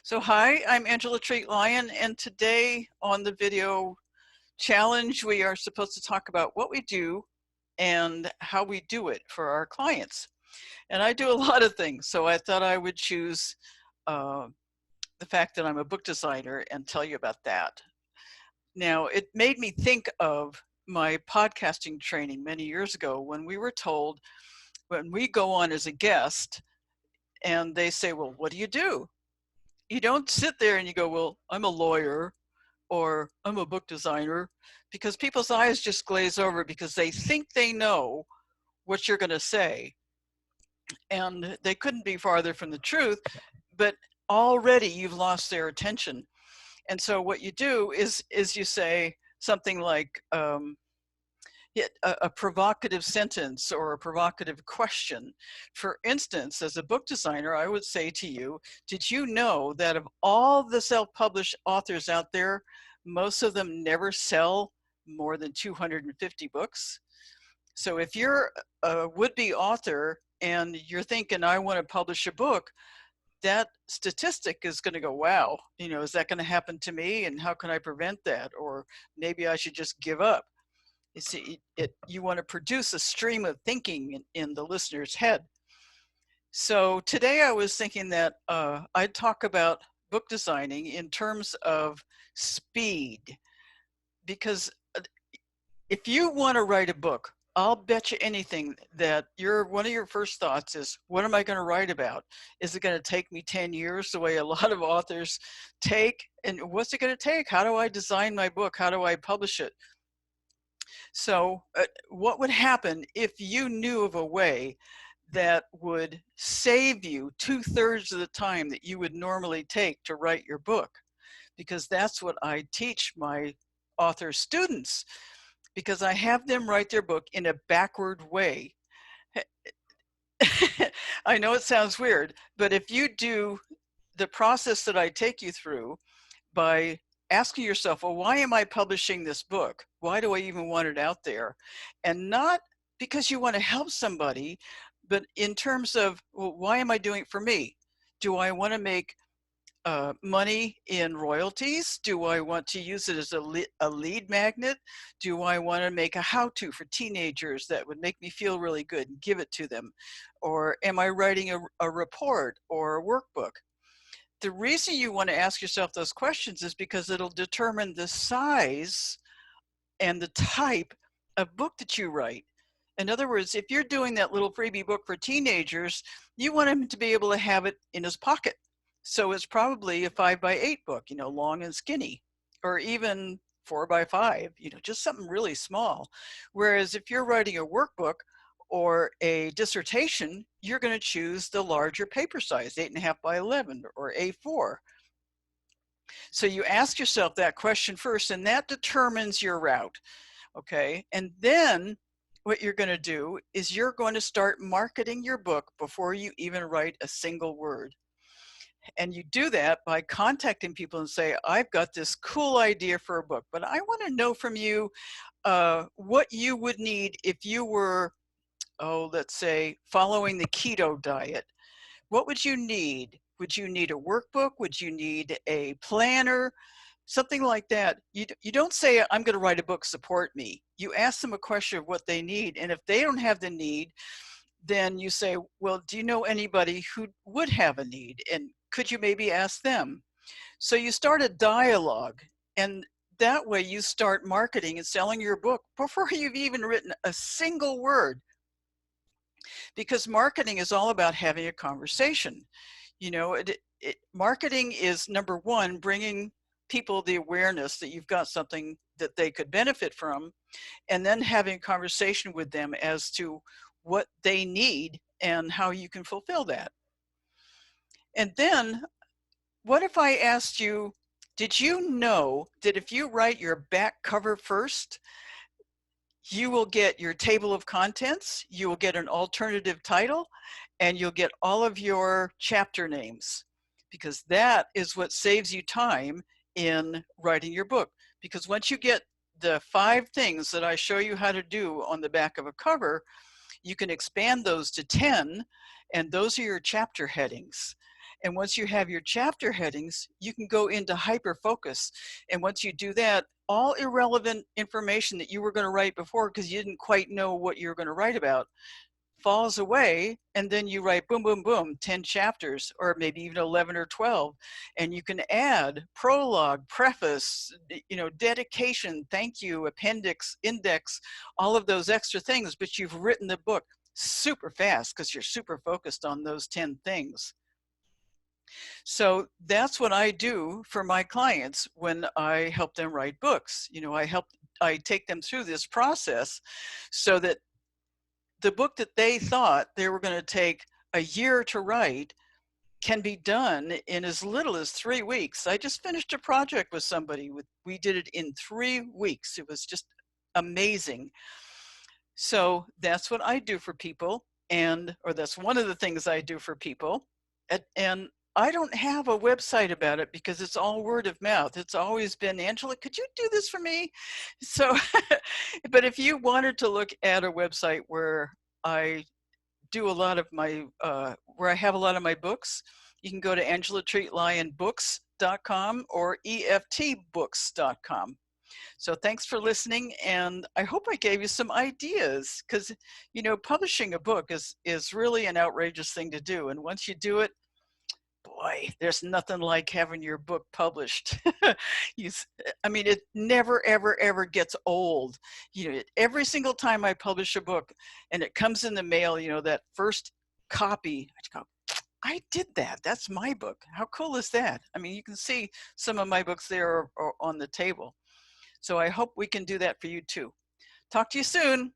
So hi, I'm Angela Treat Lyon, and today on the video challenge, we are supposed to talk about what we do and how we do it for our clients. And I do a lot of things, so I thought I would choose the fact that I'm a book designer and tell you about that. Now, it made me think of my podcasting training many years ago when we were told, when we go on as a guest and they say, well, what do? You don't sit there and you go, well, I'm a lawyer or I'm a book designer, because people's eyes just glaze over because they think they know what you're going to say. And they couldn't be farther from the truth, but already you've lost their attention. And so what you do is you say something like a provocative sentence or a provocative question. For instance, as a book designer, I would say to you, did you know that of all the self-published authors out there, most of them never sell more than 250 books? So if you're a would-be author and you're thinking, I want to publish a book, that statistic is going to go, wow, is that going to happen to me? And how can I prevent that? Or maybe I should just give up. You see, you want to produce a stream of thinking in the listener's head. So today I was thinking that I'd talk about book designing in terms of speed, because if you want to write a book, I'll bet you anything that one of your first thoughts is, what am I going to write about? Is it going to take me 10 years the way a lot of authors take? And what's it going to take? How do I design my book? How do I publish it? So what would happen if you knew of a way that would save you 2/3 of the time that you would normally take to write your book? Because that's what I teach my author students, because I have them write their book in a backward way. I know it sounds weird, but if you do the process that I take you through by asking yourself, well, why am I publishing this book? Why do I even want it out there? And not because you want to help somebody, but in terms of, well, why am I doing it for me? Do I want to make money in royalties? Do I want to use it as a lead magnet? Do I want to make a how-to for teenagers that would make me feel really good and give it to them? Or am I writing a report or a workbook? The reason you want to ask yourself those questions is because it'll determine the size and the type of book that you write. In other words, if you're doing that little freebie book for teenagers, you want him to be able to have it in his pocket. So it's probably a 5x8 book, long and skinny, or even 4x5, just something really small. Whereas if you're writing a workbook or a dissertation, you're going to choose the larger paper size, 8.5x11 or A4. So you ask yourself that question first, and that determines your route. Okay. And then what you're going to do is you're going to start marketing your book before you even write a single word. And you do that by contacting people and say, I've got this cool idea for a book, but I want to know from you what you would need if you were, let's say, following the keto diet. What would you need? Would you need a workbook? Would you need a planner? Something like that. You don't say, I'm going to write a book, support me. You ask them a question of what they need. And if they don't have the need, then you say, well, do you know anybody who would have a need? And could you maybe ask them? So you start a dialogue, and that way you start marketing and selling your book before you've even written a single word. Because marketing is all about having a conversation. Marketing is, number one, bringing people the awareness that you've got something that they could benefit from, and then having a conversation with them as to what they need and how you can fulfill that. And then what if I asked you, did you know that if you write your back cover first, you will get your table of contents, you will get an alternative title, and you'll get all of your chapter names, because that is what saves you time in writing your book. Because once you get the 5 things that I show you how to do on the back of a cover, you can expand those to 10, and those are your chapter headings. And once you have your chapter headings, you can go into hyper focus. And once you do that, all irrelevant information that you were going to write before because you didn't quite know what you were going to write about falls away, and then you write boom, boom, boom, 10 chapters, or maybe even 11 or 12. And you can add prologue, preface, dedication, thank you, appendix, index, all of those extra things, but you've written the book super fast because you're super focused on those 10 things. So that's what I do for my clients when I help them write books. I take them through this process so that the book that they thought they were going to take a year to write can be done in as little as 3 weeks. I just finished a project with somebody. We did it in 3 weeks. It was just amazing. So that's what I do for people, or that's one of the things I do for people. And I don't have a website about it because it's all word of mouth. It's always been, Angela, could you do this for me? So, but if you wanted to look at a website where I do a lot of my, where I have a lot of my books, you can go to angelatreatlyonbooks.com or eftbooks.com. So thanks for listening, and I hope I gave you some ideas, because publishing a book is really an outrageous thing to do, and once you do it, boy, there's nothing like having your book published. It never, ever, ever gets old. Every single time I publish a book and it comes in the mail, that first copy, I go, I did that. That's my book. How cool is that? You can see some of my books there are on the table. So I hope we can do that for you too. Talk to you soon.